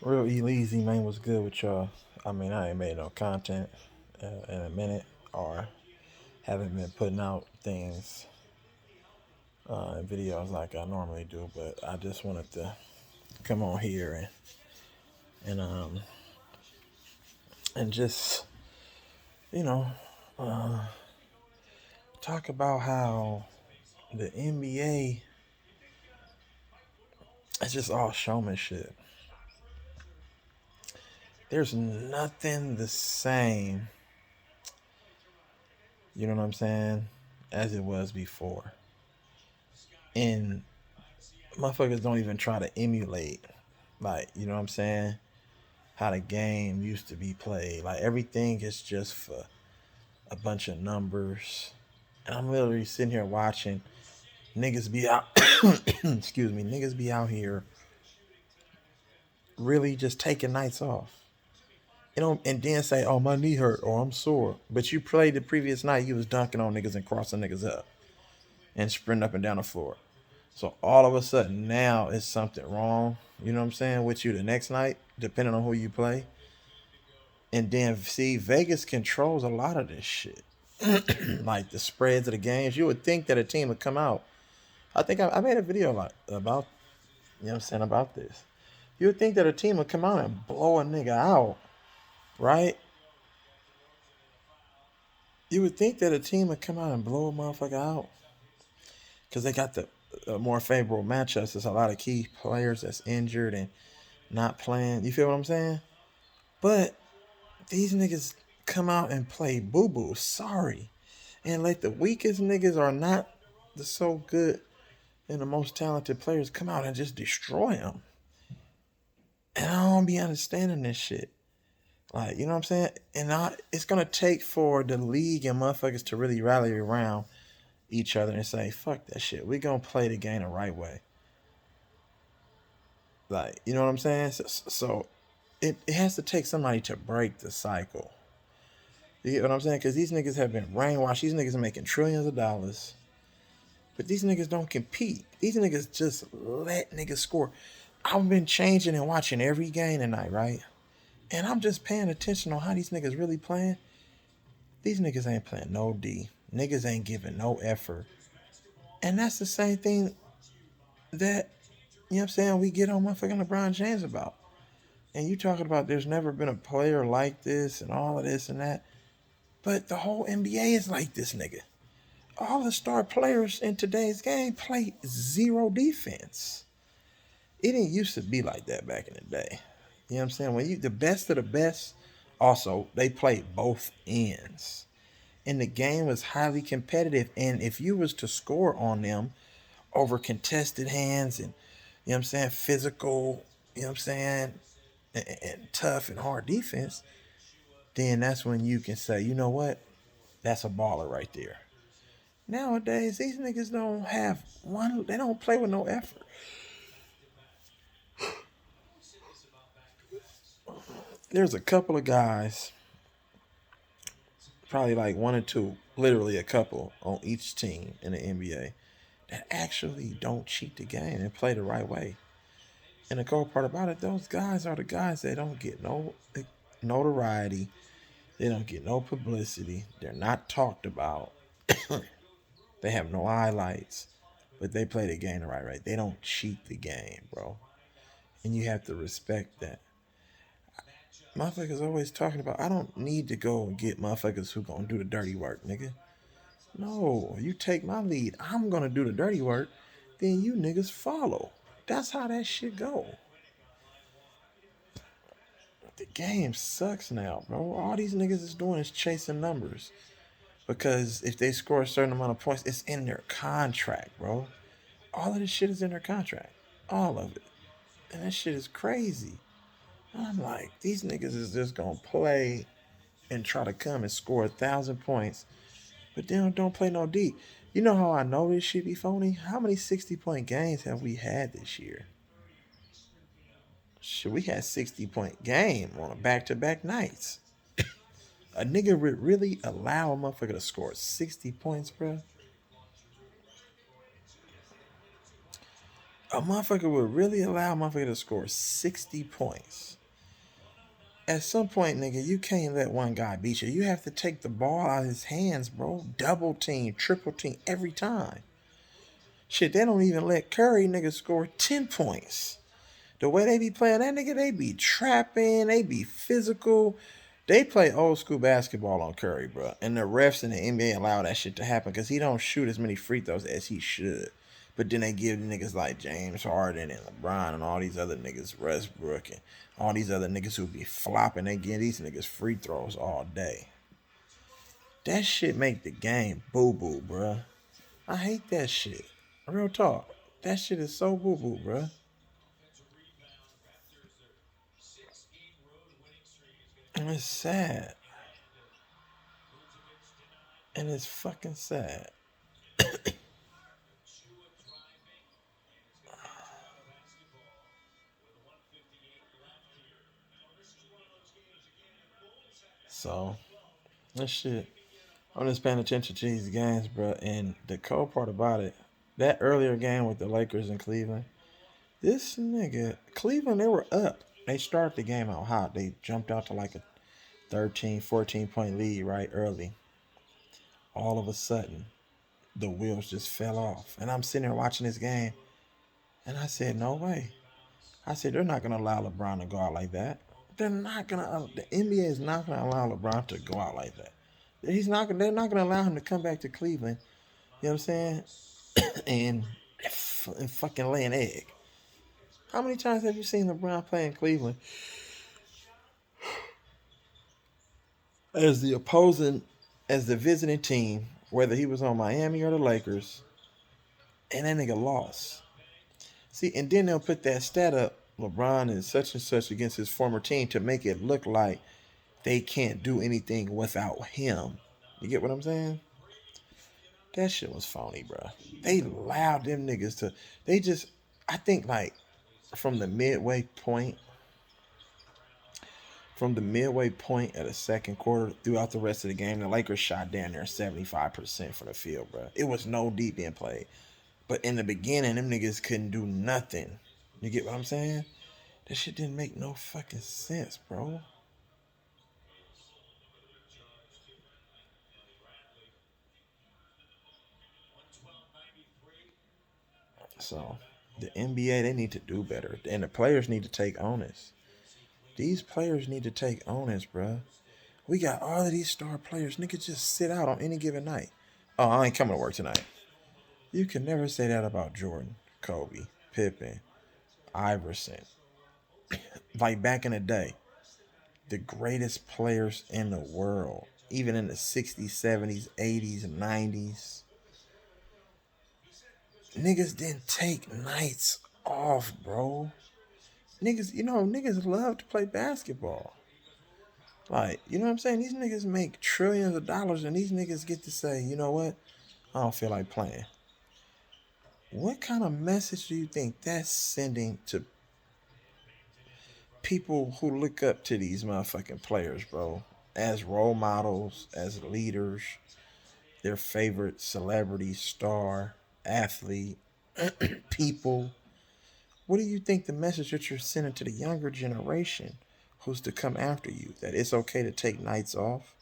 Real E-Leezy, man, was good with y'all. I mean, I ain't made no content in a minute, or haven't been putting out things and videos like I normally do. But I just wanted to come on here and just you know uh, talk about how the NBA is just all showmanship. There's nothing the same, you know what I'm saying, as it was before. And motherfuckers don't even try to emulate, like, you know what I'm saying, how the game used to be played. Like, everything is just for a bunch of numbers. And I'm literally sitting here watching niggas be out excuse me, niggas be out here really just taking nights off. You know, and then say, "Oh, my knee hurt," or "I'm sore." But you played the previous night, you was dunking on niggas and crossing niggas up and sprinting up and down the floor. So all of a sudden now it's something wrong, you know what I'm saying, with you the next night, depending on who you play. And then see, Vegas controls a lot of this shit. Like the spreads of the games. You would think that a team would come out. I think I made a video about, you know what I'm saying, about this. You would think that a team would come out and blow a nigga out, right? You would think that a team would come out and blow a motherfucker out because they got the more favorable matchups. There's a lot of key players that's injured and not playing. You feel what I'm saying? But these niggas come out and play boo boo. Sorry. And like the weakest niggas are not the so good and the most talented players come out and just destroy them. And I don't be understanding this shit. Like, you know what I'm saying? And it's going to take for the league and motherfuckers to really rally around each other and say, fuck that shit. We're going to play the game the right way. Like, you know what I'm saying? So it has to take somebody to break the cycle. You get what I'm saying? Because these niggas have been brainwashed. These niggas are making trillions of dollars. But these niggas don't compete. These niggas just let niggas score. I've been changing and watching every game tonight, right? And I'm just paying attention on how these niggas really playing. These niggas ain't playing no D. Niggas ain't giving no effort. And that's the same thing that, you know what I'm saying, we get on motherfucking LeBron James about. And you talking about there's never been a player like this and all of this and that. But the whole NBA is like this nigga. All the star players in today's game play zero defense. It didn't used to be like that back in the day. You know what I'm saying? When you the best of the best, also they played both ends. And the game was highly competitive. And if you was to score on them over contested hands and, you know what I'm saying, physical, you know what I'm saying, and tough and hard defense, then that's when you can say, you know what? That's a baller right there. Nowadays, these niggas don't have one. They don't play with no effort. There's a couple of guys, probably like one or two, literally a couple on each team in the NBA that actually don't cheat the game and play the right way. And the cool part about it, those guys are the guys that don't get no notoriety. They don't get no publicity. They're not talked about. They have no highlights, but they play the game the right way. They don't cheat the game, bro. And you have to respect that. Motherfuckers always talking about, I don't need to go and get motherfuckers who gonna do the dirty work, nigga. No, you take my lead. I'm gonna do the dirty work. Then you niggas follow. That's how that shit go. The game sucks now, bro. All these niggas is doing is chasing numbers. Because if they score a certain amount of points, it's in their contract, bro. All of this shit is in their contract. All of it. And that shit is crazy. I'm like, these niggas is just gonna play and try to come and score 1,000 points, but then don't play no D. You know how I know this shit be phony? How many 60-point games have we had this year? Shit, we had 60-point game on a back-to-back nights. A nigga would really allow a motherfucker to score 60 points, bro? A motherfucker would really allow a motherfucker to score 60 points. At some point, nigga, you can't let one guy beat you. You have to take the ball out of his hands, bro. Double team, triple team, every time. Shit, they don't even let Curry, nigga, score 10 points. The way they be playing that nigga, they be trapping, they be physical. They play old school basketball on Curry, bro. And the refs in the NBA allow that shit to happen because he don't shoot as many free throws as he should. But then they give niggas like James Harden and LeBron and all these other niggas, Westbrook and all these other niggas who be flopping. They give these niggas free throws all day. That shit make the game boo boo, bro. I hate that shit. Real talk. That shit is so boo boo, bro. And it's sad. And it's fucking sad. So, that shit. I'm just paying attention to these games, bro. And the cold part about it, that earlier game with the Lakers in Cleveland, this nigga, Cleveland, they were up. They started the game out hot. They jumped out to like a 13, 14 point lead right early. All of a sudden, the wheels just fell off. And I'm sitting there watching this game, and I said, no way. I said, they're not going to allow LeBron to go out like that. They're not going to, the NBA is not going to allow LeBron to go out like that. They're not going to allow him to come back to Cleveland. You know what I'm saying? and, and fucking lay an egg. How many times have you seen LeBron play in Cleveland as the opposing, as the visiting team, whether he was on Miami or the Lakers, and that nigga lost? See, and then they'll put that stat up, LeBron is such and such against his former team to make it look like they can't do anything without him. You get what I'm saying? That shit was phony, bro. They allowed them niggas to. They just. I think like from the midway point, from the midway point of the second quarter throughout the rest of the game, the Lakers shot down there 75% for the field, bro. It was no deep in play, but in the beginning, them niggas couldn't do nothing. You get what I'm saying? That shit didn't make no fucking sense, bro. So the NBA, they need to do better, and the players need to take onus. These players need to take onus, bro. We got all of these star players. Niggas just sit out on any given night. Oh, I ain't coming to work tonight. You can never say that about Jordan, Kobe, Pippen, Iverson. Like back in the day, the greatest players in the world, even in the 60s, 70s, 80s, 90s, niggas didn't take nights off, bro. Niggas, niggas love to play basketball. Like, you know what I'm saying? These niggas make trillions of dollars and these niggas get to say, you know what? I don't feel like playing. What kind of message do you think that's sending to people who look up to these motherfucking players, bro? As role models, as leaders, their favorite celebrity, star, athlete, people. What do you think the message that you're sending to the younger generation who's to come after you? That it's okay to take nights off?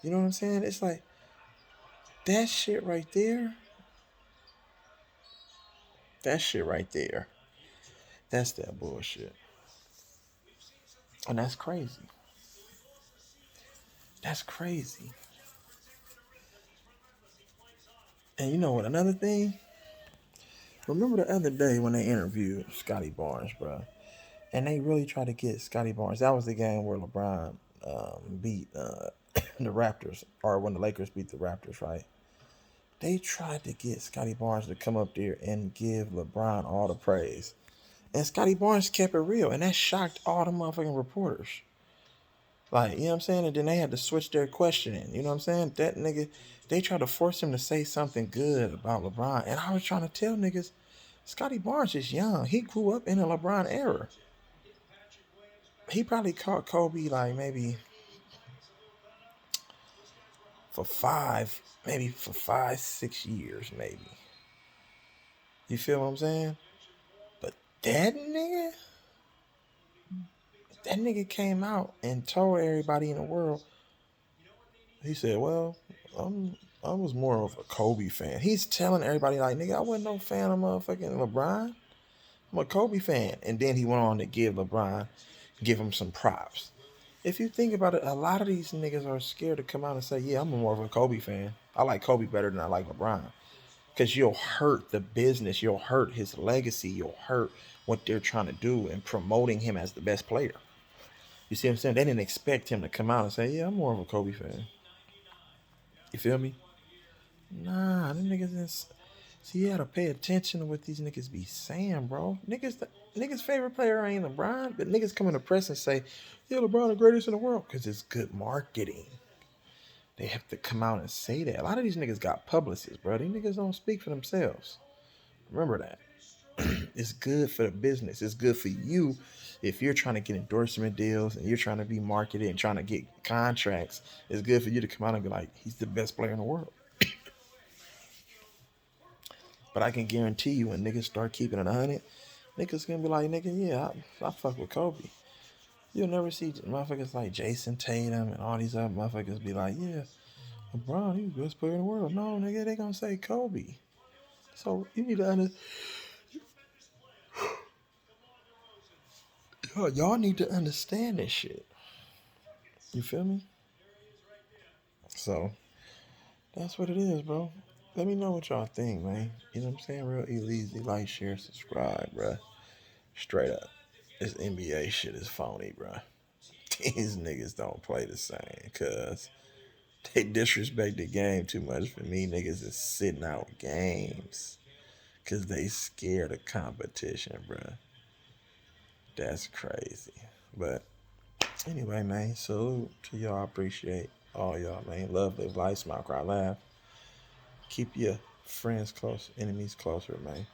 You know what I'm saying? It's like that shit right there. That shit right there. That's that bullshit. And that's crazy. That's crazy. And you know what? Another thing, remember the other day when they interviewed Scotty Barnes, bro, and they really tried to get Scotty Barnes. That was the game where LeBron beat the Raptors, or when the Lakers beat the Raptors, right? They tried to get Scotty Barnes to come up there and give LeBron all the praise, and Scotty Barnes kept it real, and that shocked all the motherfucking reporters. Like, you know what I'm saying? And then they had to switch their questioning. You know what I'm saying? That nigga, they tried to force him to say something good about LeBron. And I was trying to tell niggas, Scotty Barnes is young. He grew up in a LeBron era. He probably caught Kobe like maybe maybe for 5, 6 years, maybe. You feel what I'm saying? But that nigga came out and told everybody in the world. He said, "Well, I was more of a Kobe fan." He's telling everybody like, "Nigga, I wasn't no fan of motherfucking LeBron. I'm a Kobe fan." And then he went on to give him some props. If you think about it, a lot of these niggas are scared to come out and say, "Yeah, I'm more of a Kobe fan. I like Kobe better than I like LeBron." Because you'll hurt the business, you'll hurt his legacy, you'll hurt what they're trying to do and promoting him as the best player. You see what I'm saying? They didn't expect him to come out and say, "Yeah, I'm more of a Kobe fan." You feel me? Nah, them niggas didn't. See, you gotta pay attention to what these niggas be saying, bro. Niggas' favorite player ain't LeBron, but niggas come in the press and say, "Yeah, LeBron the greatest in the world," because it's good marketing. They have to come out and say that. A lot of these niggas got publicists, bro. These niggas don't speak for themselves. Remember that. It's good for the business. It's good for you if you're trying to get endorsement deals and you're trying to be marketed and trying to get contracts. It's good for you to come out and be like, "He's the best player in the world." But I can guarantee you, when niggas start keeping it 100, niggas gonna be like, "Nigga, yeah, I fuck with Kobe." You'll never see motherfuckers like Jason Tatum and all these other motherfuckers be like, "Yeah, LeBron, he's the best player in the world." No, nigga, they gonna say Kobe. So you need to understand. Y'all need to understand this shit. You feel me? So that's what it is, bro. Let me know what y'all think, man. You know what I'm saying? Real E-Leezy. Like, share, subscribe, bro. Straight up. This NBA shit is phony, bro. These niggas don't play the same, cuz they disrespect the game too much for me. Niggas is sitting out games because they scared of competition, bro. That's crazy. But anyway, man, salute to y'all. I appreciate all y'all, man. Love, live, life, smile, cry, laugh. Keep your friends close, enemies closer, man.